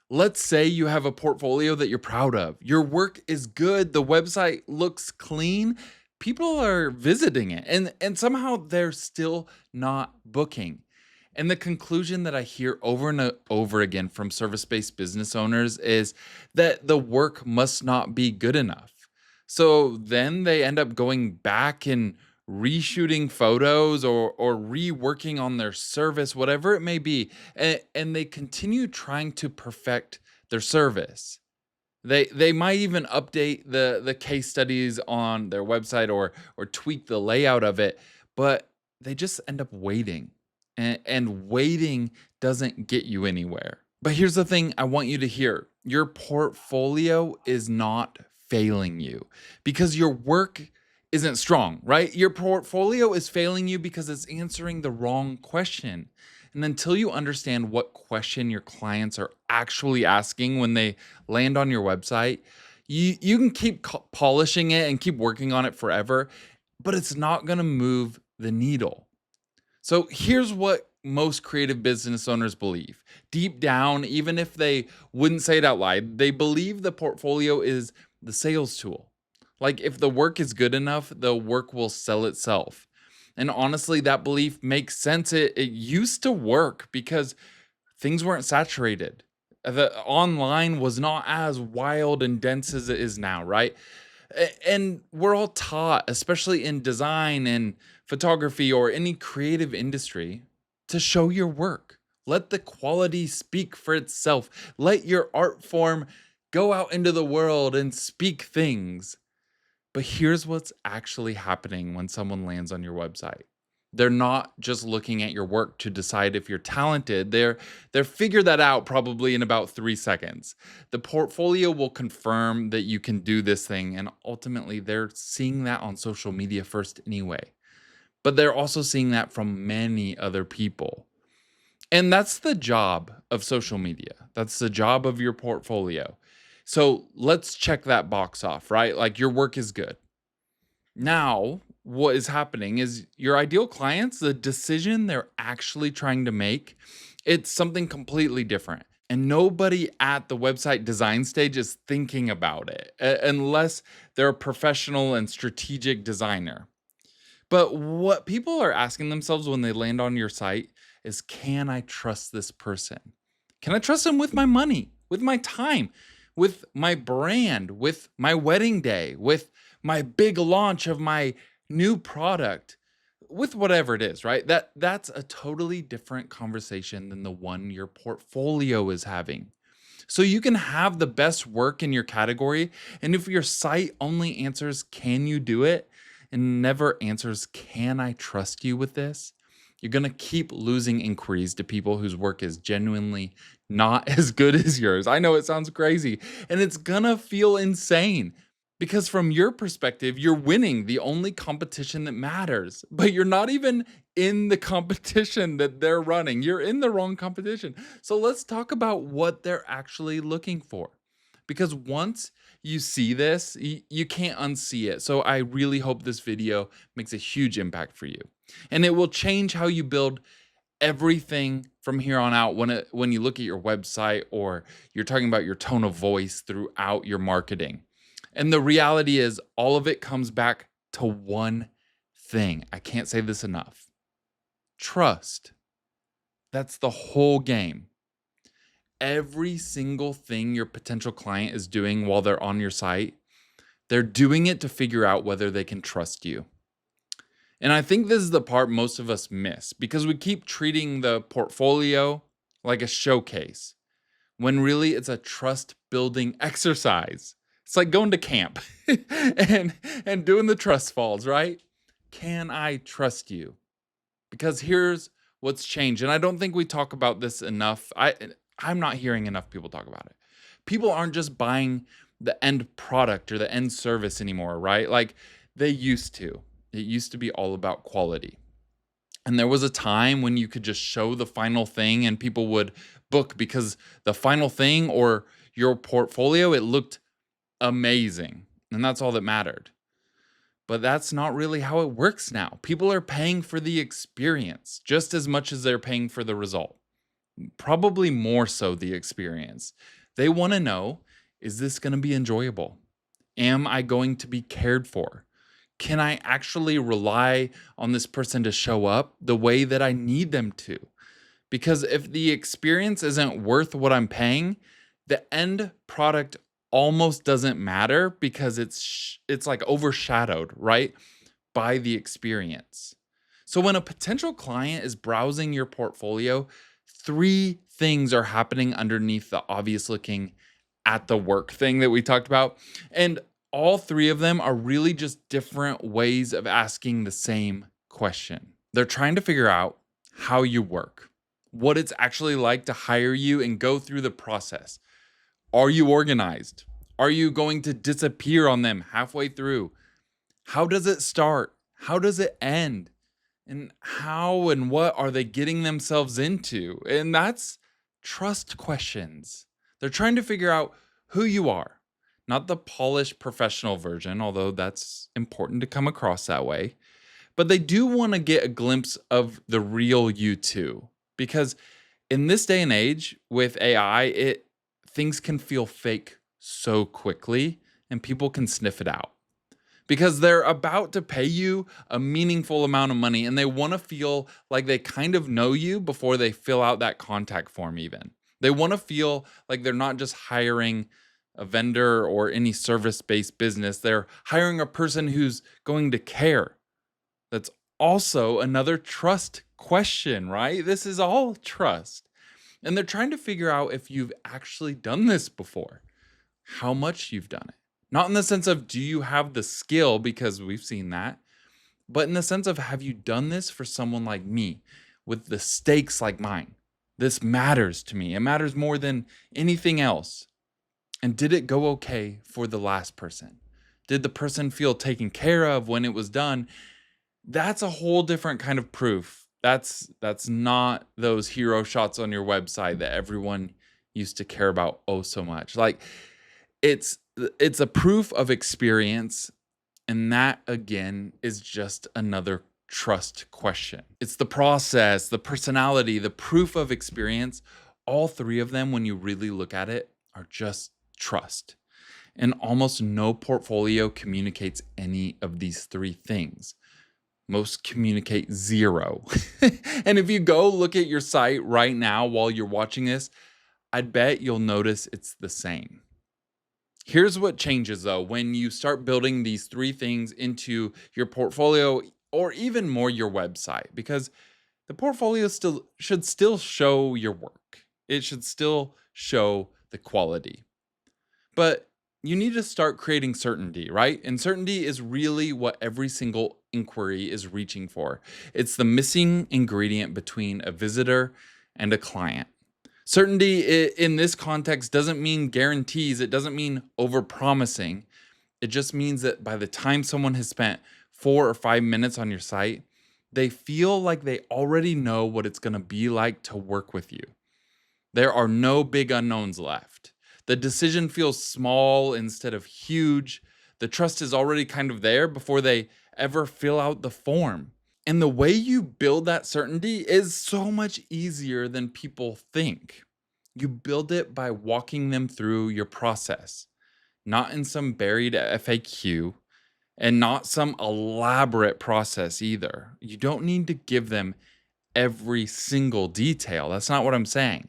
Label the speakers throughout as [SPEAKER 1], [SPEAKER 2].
[SPEAKER 1] Let's say you have a portfolio that you're proud of. Your work is good, the website looks clean, people are visiting it, and somehow they're still not booking. And the conclusion that I hear over and over again from service-based business owners is that the work must not be good enough. So then they end up going back and reshooting photos or reworking on their service, whatever it may be, and they continue trying to perfect their service. They might even update the case studies on their website or tweak the layout of it, but they just end up waiting. And waiting doesn't get you anywhere. But here's the thing I want you to hear. Your portfolio is not failing you because your work isn't strong, right? Your portfolio is failing you because it's answering the wrong question. And until you understand what question your clients are actually asking when they land on your website, you can keep polishing it and keep working on it forever, but it's not going to move the needle. So here's what most creative business owners believe. Deep down, even if they wouldn't say it out loud, they believe the portfolio is the sales tool. Like if the work is good enough, the work will sell itself. And honestly, that belief makes sense. It used to work because things weren't saturated. The online was not as wild and dense as it is now, right? And we're all taught, especially in design and photography or any creative industry, to show your work. Let the quality speak for itself. Let your art form go out into the world and speak things. But here's what's actually happening when someone lands on your website. They're not just looking at your work to decide if you're talented. They're figure that out probably in about 3 seconds. The portfolio will confirm that you can do this thing, and ultimately they're seeing that on social media first anyway. But they're also seeing that from many other people. And that's the job of social media. That's the job of your portfolio. So let's check that box off, right? Like your work is good. Now, what is happening is your ideal clients, the decision they're actually trying to make, it's something completely different. And nobody at the website design stage is thinking about it unless they're a professional and strategic designer. But what people are asking themselves when they land on your site is, can I trust this person? Can I trust them with my money, with my time, with my brand, with my wedding day, with my big launch of my new product, with whatever it is, right? That's a totally different conversation than the one your portfolio is having. So you can have the best work in your category, and if your site only answers, can you do it? And never answers, can I trust you with this? You're going to keep losing inquiries to people whose work is genuinely not as good as yours. I know it sounds crazy, and it's going to feel insane because from your perspective, you're winning the only competition that matters, but you're not even in the competition that they're running. You're in the wrong competition. So let's talk about what they're actually looking for. Because once you see this, you can't unsee it. So I really hope this video makes a huge impact for you. And it will change how you build everything from here on out when you look at your website or you're talking about your tone of voice throughout your marketing. And the reality is all of it comes back to one thing. I can't say this enough. Trust. That's the whole game. Every single thing your potential client is doing while they're on your site, they're doing it to figure out whether they can trust you. And I think this is the part most of us miss because we keep treating the portfolio like a showcase when really it's a trust building exercise. It's like going to camp and doing the trust falls, right? Can I trust you? Because here's what's changed. And I don't think we talk about this enough. I'm not hearing enough people talk about it. People aren't just buying the end product or the end service anymore, right? Like they used to. It used to be all about quality. And there was a time when you could just show the final thing and people would book because the final thing or your portfolio, it looked amazing. And that's all that mattered. But that's not really how it works now. People are paying for the experience just as much as they're paying for the result. probably more so the experience. They want to know, is this going to be enjoyable? Am I going to be cared for? Can I actually rely on this person to show up the way that I need them to? Because if the experience isn't worth what I'm paying, the end product almost doesn't matter because it's like overshadowed, right, by the experience. So when a potential client is browsing your portfolio, three things are happening underneath the obvious looking at the work thing that we talked about. And all three of them are really just different ways of asking the same question. They're trying to figure out how you work, what it's actually like to hire you and go through the process. Are you organized? Are you going to disappear on them halfway through? How does it start? How does it end? And how and what are they getting themselves into? And that's trust questions. They're trying to figure out who you are, not the polished professional version, although that's important to come across that way. But they do want to get a glimpse of the real you too. Because in this day and age with AI, things can feel fake so quickly and people can sniff it out because they're about to pay you a meaningful amount of money and they want to feel like they kind of know you before they fill out that contact form even. They want to feel like they're not just hiring a vendor or any service-based business. They're hiring a person who's going to care. That's also another trust question, right? This is all trust. And they're trying to figure out if you've actually done this before, how much you've done it. Not in the sense of do you have the skill, because we've seen that, but in the sense of have you done this for someone like me with the stakes like mine? This matters to me. It matters more than anything else. And did it go okay for the last person? Did the person feel taken care of when it was done? That's a whole different kind of proof. That's not those hero shots on your website that everyone used to care about oh so much. Like it's it's a proof of experience, and that again is just another trust question. It's the process, the personality, the proof of experience. All three of them, when you really look at it, are just trust. And almost no portfolio communicates any of these three things. Most communicate zero. And if you go look at your site right now while you're watching this, I'd bet you'll notice it's the same. Here's what changes though when you start building these three things into your portfolio or even more your website, because the portfolio should still show your work. It should still show the quality. But you need to start creating certainty, right? And certainty is really what every single inquiry is reaching for. It's the missing ingredient between a visitor and a client. Certainty in this context doesn't mean guarantees. It doesn't mean overpromising. It just means that by the time someone has spent 4 or 5 minutes on your site, they feel like they already know what it's going to be like to work with you. There are no big unknowns left. The decision feels small instead of huge. The trust is already kind of there before they ever fill out the form. And the way you build that certainty is so much easier than people think. You build it by walking them through your process, not in some buried FAQ and not some elaborate process either. You don't need to give them every single detail. That's not what I'm saying.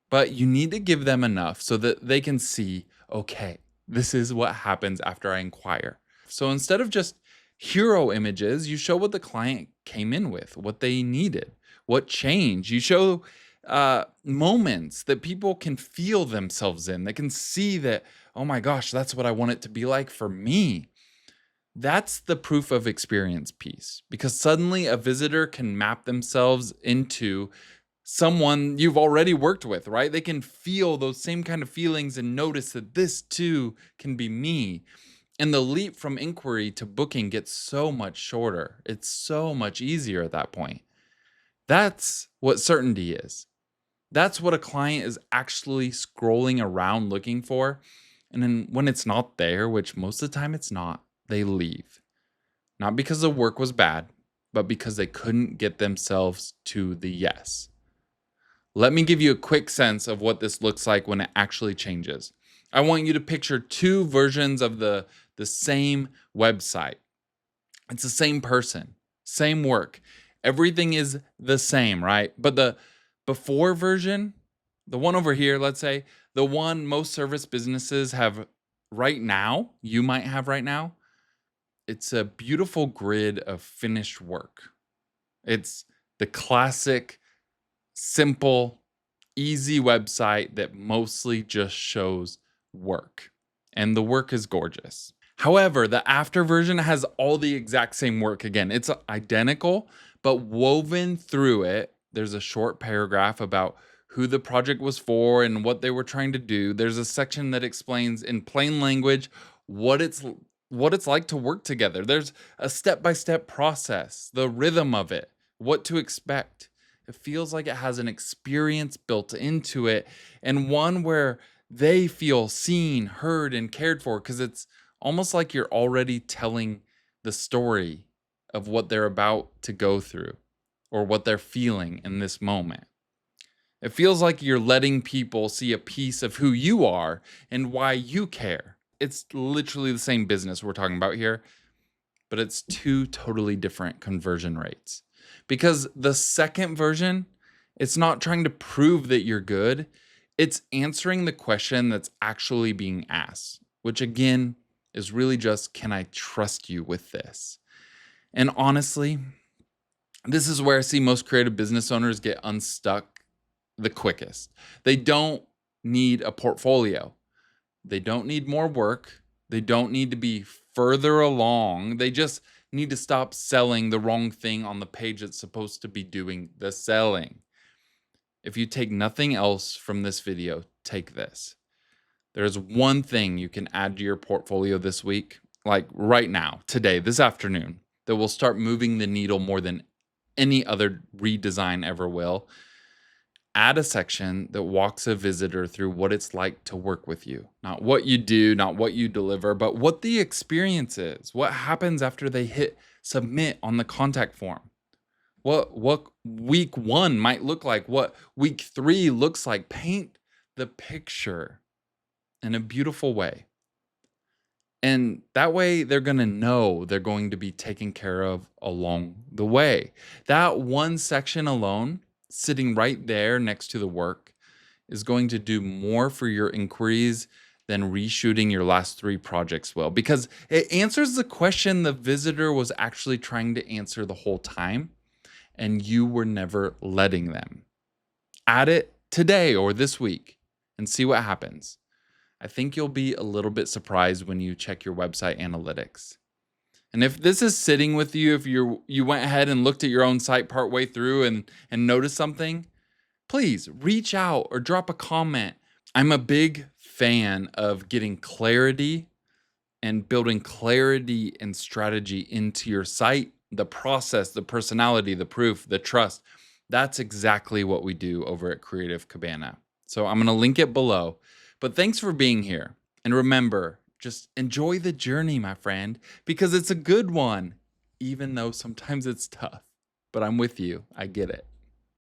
[SPEAKER 1] But you need to give them enough so that they can see, okay, this is what happens after I inquire. So instead of just hero images, you show what the client came in with, what they needed, what changed. You show moments that people can feel themselves in. They can see that, oh my gosh, that's what I want it to be like for me. That's the proof of experience piece, because suddenly a visitor can map themselves into someone you've already worked with, right? They can feel those same kind of feelings and notice that this too can be me. And the leap from inquiry to booking gets so much shorter. It's so much easier at that point. That's what certainty is. That's what a client is actually scrolling around looking for. And then when it's not there, which most of the time it's not, they leave. Not because the work was bad, but because they couldn't get themselves to the yes. Let me give you a quick sense of what this looks like when it actually changes. I want you to picture two versions of the same website. It's the same person, same work. Everything is the same, right? But the before version, the one over here, let's say, the one most service businesses have right now, you might have right now, it's a beautiful grid of finished work. It's the classic, simple, easy website that mostly just shows work. And the work is gorgeous. However, the after version has all the exact same work again. It's identical, but woven through it, there's a short paragraph about who the project was for and what they were trying to do. There's a section that explains in plain language what it's what it's like to work together. There's a step-by-step process, the rhythm of it, what to expect. It feels like it has an experience built into it, and one where they feel seen, heard, and cared for, because it's almost like you're already telling the story of what they're about to go through or what they're feeling in this moment. It feels like you're letting people see a piece of who you are and why you care. It's literally the same business we're talking about here, but it's two totally different conversion rates. Because the second version, it's not trying to prove that you're good, it's answering the question that's actually being asked, which again is really just, can I trust you with this? And honestly, this is where I see most creative business owners get unstuck the quickest. They don't need a portfolio. They don't need more work. They don't need to be further along. They just need to stop selling the wrong thing on the page that's supposed to be doing the selling. If you take nothing else from this video, take this. There's one thing you can add to your portfolio this week, like right now, today, this afternoon, that will start moving the needle more than any other redesign ever will. Add a section that walks a visitor through what it's like to work with you. Not what you do, not what you deliver, but what the experience is. What happens after they hit submit on the contact form. What week 1 might look like, what week 3 looks like. Paint the picture in a beautiful way. And that way they're going to know they're going to be taken care of along the way. That one section alone, sitting right there next to the work, is going to do more for your inquiries than reshooting your last 3 projects will, because it answers the question the visitor was actually trying to answer the whole time, and you were never letting them. Add it today or this week and see what happens. I think you'll be a little bit surprised when you check your website analytics. And if this is sitting with you, if you went ahead and looked at your own site partway through and noticed something, please reach out or drop a comment. I'm a big fan of getting clarity and building clarity and strategy into your site, the process, the personality, the proof, the trust. That's exactly what we do over at Creative Cabana. So I'm going to link it below. But thanks for being here. And remember, just enjoy the journey, my friend, because it's a good one, even though sometimes it's tough. But I'm with you. I get it.